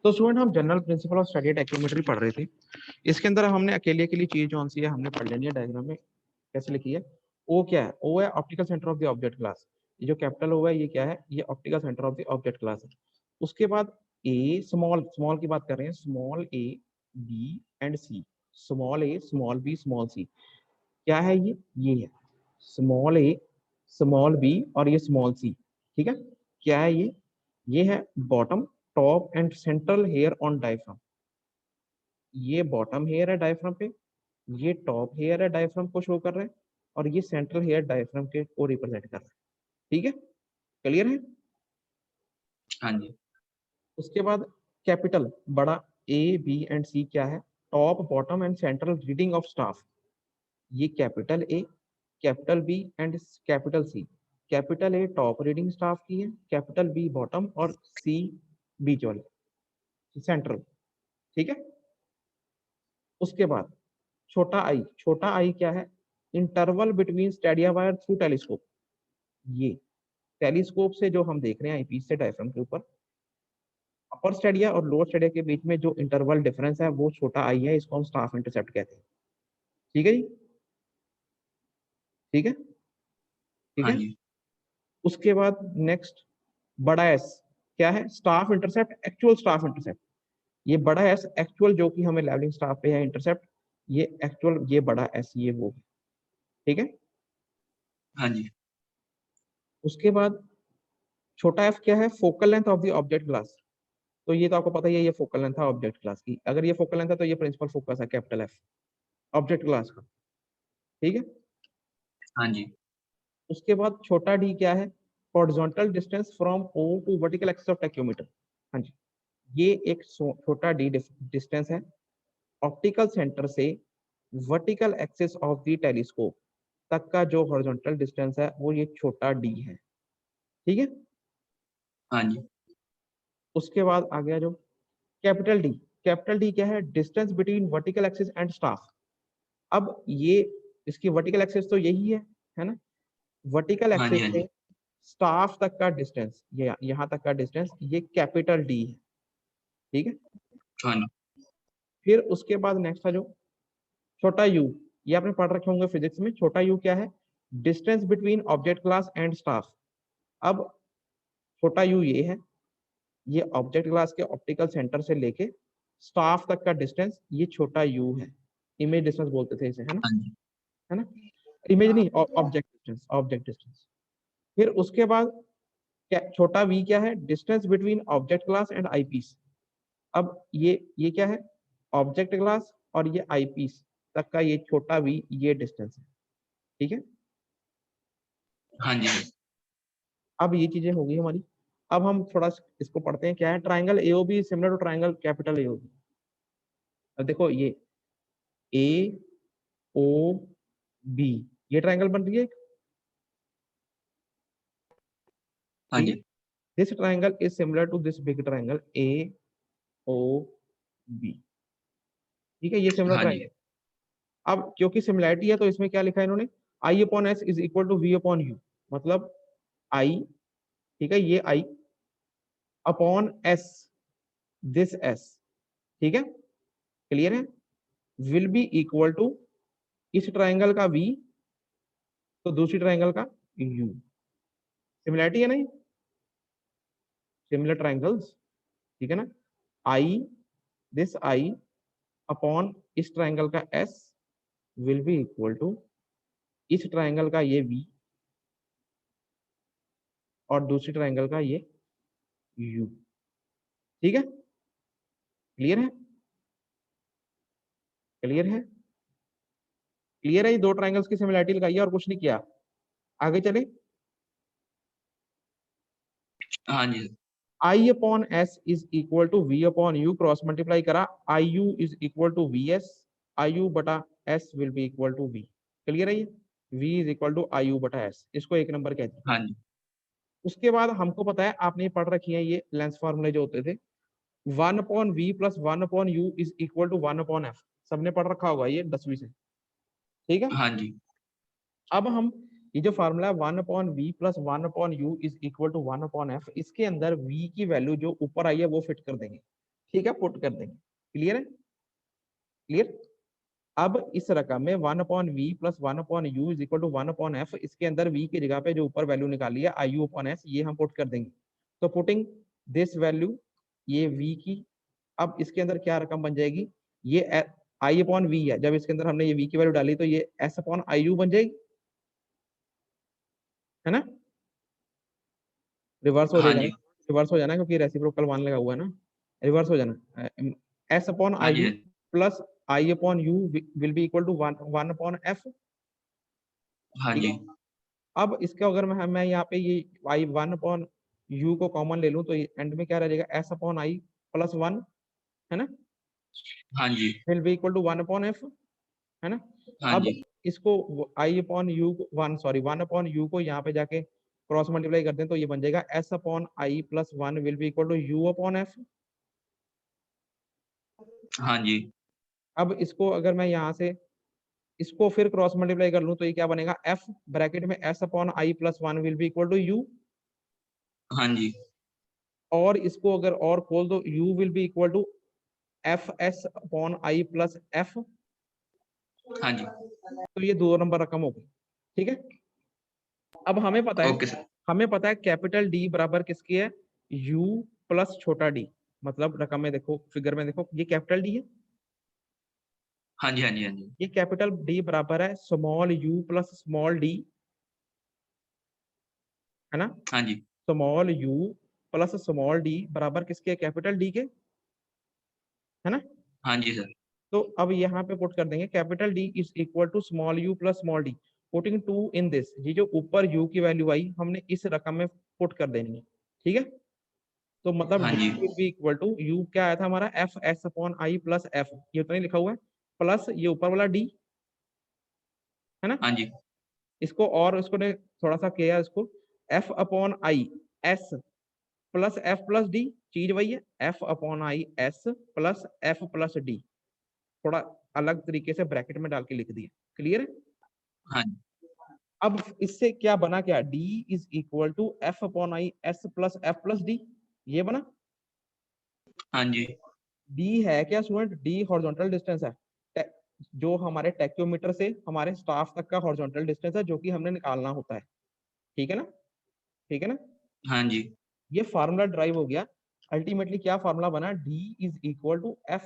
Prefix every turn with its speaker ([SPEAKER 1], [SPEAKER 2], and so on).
[SPEAKER 1] तो स्टूडेंट हम general principle of study टेक्नोमेट्री पढ़ रहे थे। इसके अंदर हमने अकेले अकेली चीज जो सी है हमने पढ़ लेनी है। डायग्राम में कैसे लिखी है? ओ क्या है? ओ है optical centre of the object class. ये जो कैपिटल ओ है ये क्या है? ये optical centre of the object class है। उसके बाद ए स्मॉल स्मॉल की बात कर रहे हैं, small A B and C. Small A small B small C क्या है? ये है स्मॉल ए स्मॉल बी और ये स्मॉल सी। ठीक है, क्या है ये है bottom top and central hair on diaphragm. ये बॉटम हेयर है डायफ्राम पे, ये टॉप हेयर है डायफ्राम को शो कर रहा है, और ये सेंट्रल हेयर डायफ्राम के को रिप्रेजेंट कर रहा है। ठीक है, क्लियर है?
[SPEAKER 2] हाँ जी।
[SPEAKER 1] उसके बाद कैपिटल बड़ा ए बी एंड सी क्या है? Top bottom and central reading of staff. ये capital A capital B and capital C. Capital A top reading staff की है, कैपिटल बी बॉटम और सी बीच वाले सेंट्रल। ठीक है, उसके बाद छोटा आई क्या है? Interval between Stadia wire through telescope. ये टेलीस्कोप से जो हम देख रहे हैं आईपीस से डायफ्राम के ऊपर, अपर स्टेडिया और लोअर स्टेडिया के बीच में जो इंटरवल डिफरेंस है वो छोटा आई है, इसको हम स्टाफ इंटरसेप्ट कहते हैं। ठीक है जी, ठीक है, ठीक
[SPEAKER 2] हाँ
[SPEAKER 1] है।
[SPEAKER 2] जी।
[SPEAKER 1] उसके बाद नेक्स्ट बड़ा एस क्या है? Staff intercept, actual staff intercept. ये बड़ा एस एक्चुअल जो कि हमें लेवलिंग स्टाफ पे है इंटरसेप्ट, ये एक्चुअल ये बड़ा एस ये वो। ठीक है,
[SPEAKER 2] हाँ जी।
[SPEAKER 1] उसके बाद छोटा एफ क्या है? Focal length of the object class. तो ये तो आपको पता ही है, ये फोकल लेंथ है ऑब्जेक्ट क्लास की। अगर ये फोकल लेंथ है तो ये प्रिंसिपल फोकस है कैपिटल एफ ऑब्जेक्ट क्लास का। ठीक है,
[SPEAKER 2] हाँ जी।
[SPEAKER 1] उसके बाद छोटा डी क्या है? Horizontal distance from O to vertical axis of tacheometer. हाँ जी, ये एक छोटा डी डिस्टेंस है ऑप्टिकल सेंटर से vertical axis of the telescope तक का जो हॉरिजॉन्टल डिस्टेंस है वो ये छोटा डी है। ठीक है,
[SPEAKER 2] हाँ जी।
[SPEAKER 1] उसके बाद आ गया जो कैपिटल डी। कैपिटल डी क्या है? Distance between vertical axis and staff. अब ये इसकी वर्टिकल एक्सिस तो यही है ना? वर्टिकल
[SPEAKER 2] हाँ जी।
[SPEAKER 1] एक्सिस
[SPEAKER 2] हाँ
[SPEAKER 1] से
[SPEAKER 2] जी।
[SPEAKER 1] स्टाफ तक का डिस्टेंस, ये यहाँ तक का डिस्टेंस ये कैपिटल डी है। ठीक है,
[SPEAKER 2] हाँ जी।
[SPEAKER 1] फिर उसके बाद नेक्स्ट है जो छोटा यू। ये आपने पढ़ रखे होंगे फिजिक्स में। छोटा यू क्या है? Distance between object class and staff. अब छोटा यू ये है, ये ऑब्जेक्ट क्लास के ऑप्टिकल सेंटर से लेके स्टाफ तक का डिस्टेंस ये छोटा यू है। इमेज डिस्टेंस बोलते थे इसे, है ना?
[SPEAKER 2] हाँ जी।
[SPEAKER 1] है ना? इमेज नहीं, ऑब्जेक्ट डिस्टेंस, ऑब्जेक्ट डिस्टेंस। फिर उसके बाद क्या छोटा वी क्या है? Distance between object class and eyepiece. अब ये क्या है? ऑब्जेक्ट क्लास और ये आईपीस तक का ये छोटा वी ये डिस्टेंस है। ठीक है,
[SPEAKER 2] हाँ जी।
[SPEAKER 1] अब ये चीजें होगी हमारी। अब हम थोड़ा इसको पढ़ते हैं। क्या है? Triangle AOB similar to triangle capital AOB. अब देखो ये ए ओ बी ये ट्राइंगल बन रही है।
[SPEAKER 2] हाँ
[SPEAKER 1] ठीक है,
[SPEAKER 2] जी।
[SPEAKER 1] This triangle is similar to this big triangle A O B. ठीक है, ये सिमिलर
[SPEAKER 2] हाँ
[SPEAKER 1] ट्राइंगल।
[SPEAKER 2] जी।
[SPEAKER 1] अब क्योंकि सिमिलैरिटी है तो इसमें क्या लिखा है इन्होंने? I upon S is equal to V upon U. मतलब आई, ठीक है, ये I upon S, this S. ठीक है, क्लियर है? विल बी इक्वल टू इस ट्राइंगल का v तो दूसरी ट्राइंगल का u। सिमिलैरिटी है नहीं? Similar triangles. ठीक है ना? आई, दिस आई अपॉन इस ट्राइंगल का s will be equal to इस ट्राइंगल का ये v और दूसरी ट्राइंगल का ये u। ठीक है, क्लियर है? क्लियर है? क्लियर है? ये दो ट्राइंगल्स की सिमिलैरिटी लगाई है और कुछ नहीं किया। आगे चले।
[SPEAKER 2] हाँ जी।
[SPEAKER 1] I upon S is equal to V upon U, cross multiply करा, I U is equal to V S, I U बटा S will be equal to V. Clear है? ये v is equal to I U बटा S, इसको एक number कहते हैं।
[SPEAKER 2] हाँ जी।
[SPEAKER 1] उसके बाद हमको पता है, आपने ये पढ़ रखी है ये लेंस फॉर्मूले जो होते थे, 1/v plus 1/u is equal to 1/f। सबने पढ़ रखा होगा ये 10वीं से। ठीक है,
[SPEAKER 2] हाँ जी।
[SPEAKER 1] अब हम ये जो फार्मूला है 1/v plus 1/u is equal to 1/f, इसके अंदर v की वैल्यू जो ऊपर आई है वो फिट कर देंगे। ठीक है, पुट कर देंगे। क्लियर है? क्लियर? अब इस रकम में 1/v plus 1/u is equal to 1/f, इसके अंदर v की जगह पे जो ऊपर वैल्यू निकाली है iu/s, ये हम पुट कर देंगे। तो पुटिंग दिस वैल्यू, ये v की, अब इसके अंदर क्या रकम बन जाएगी, ये i/v है, जब इसके अंदर हमने ये v की वैल्यू डाली तो ये s/iu बन जाएगी, है ना? रिवर्स हो
[SPEAKER 2] हाँ
[SPEAKER 1] जाएगा,
[SPEAKER 2] जी,
[SPEAKER 1] रिवर्स हो जाना क्योंकि रेसिप्रोकल 1 लगा हुआ है ना, रिवर्स हो जाना।
[SPEAKER 2] हाँ जी,
[SPEAKER 1] s/iu plus i/u will be equal to 1/f।
[SPEAKER 2] हाँ
[SPEAKER 1] ठीक
[SPEAKER 2] जी,
[SPEAKER 1] है, अब इसका अगर मैं यहाँ पे ये i 1/u को कॉमन ले लूं तो एंड में क्या रह जाएगा, s/i प्लस 1, है ना,
[SPEAKER 2] हाँ जी,
[SPEAKER 1] will be equal to 1/f, है ना।
[SPEAKER 2] हाँ
[SPEAKER 1] अब
[SPEAKER 2] जी,
[SPEAKER 1] इसको i/u को यहाँ पे जाके क्रॉस मल्टीप्लाई कर दें तो ये बन जाएगा s/i plus 1 will be equal to u/f।
[SPEAKER 2] हाँ जी,
[SPEAKER 1] अब इसको अगर मैं यहाँ से इसको फिर क्रॉस मल्टीप्लाई कर लूं तो ये क्या बनेगा, f ब्रैकेट में s/i plus 1 will be equal to u,
[SPEAKER 2] हाँ जी,
[SPEAKER 1] और इसको अगर और खोल दो u will be equal to fs/i plus f।
[SPEAKER 2] हाँ जी,
[SPEAKER 1] तो ये 2 नंबर रकम होगी। ठीक है, अब
[SPEAKER 2] ओके सर,
[SPEAKER 1] हमें पता है कैपिटल डी बराबर किसकी है, u प्लस छोटा डी, मतलब रकम में देखो, फिगर में देखो, ये कैपिटल डी है,
[SPEAKER 2] हाँ जी, हाँ जी, हाँ जी,
[SPEAKER 1] ये कैपिटल डी बराबर है small u plus small D, है ना।
[SPEAKER 2] हाँ जी,
[SPEAKER 1] small u plus small D बराबर किसके, कैपिटल डी के, है ना।
[SPEAKER 2] हाँ जी सर,
[SPEAKER 1] तो अब यहाँ पे पुट कर देंगे capital D is equal to small u plus small d, putting 2 in this, ये जो ऊपर u की वैल्यू आई हमने इस रकम में पुट कर देनी है। ठीक है, तो मतलब
[SPEAKER 2] हाँ
[SPEAKER 1] d
[SPEAKER 2] जी,
[SPEAKER 1] will be equal to u क्या आया था हमारा, f s upon i plus f, ये उतना ही लिखा हुआ है, प्लस ये ऊपर वाला d, है ना।
[SPEAKER 2] हाँ जी,
[SPEAKER 1] इसको और इसको ने थोड़ा सा किया इसको, F upon i s plus F plus D, चीज वही है, F upon i s plus F plus D, थोड़ा अलग तरीके से ब्रैकेट में डाल के लिख दिया। क्लियर है?
[SPEAKER 2] हाँ जी,
[SPEAKER 1] अब इससे क्या बना, क्या d is equal to f upon i s plus d, ये बना।
[SPEAKER 2] हाँ जी,
[SPEAKER 1] d है क्या स्टूडेंट, d हॉरिजॉन्टल डिस्टेंस है, जो हमारे टैक्योमीटर से हमारे स्टाफ तक का हॉरिजॉन्टल डिस्टेंस है, जो कि हमने निकालना होता है। ठीक है ना, ठीक है ना।
[SPEAKER 2] हाँ जी,
[SPEAKER 1] ये फार्मूला ड्राइव हो गया, अल्टीमेटली क्या फार्मूला बना, d is equal to F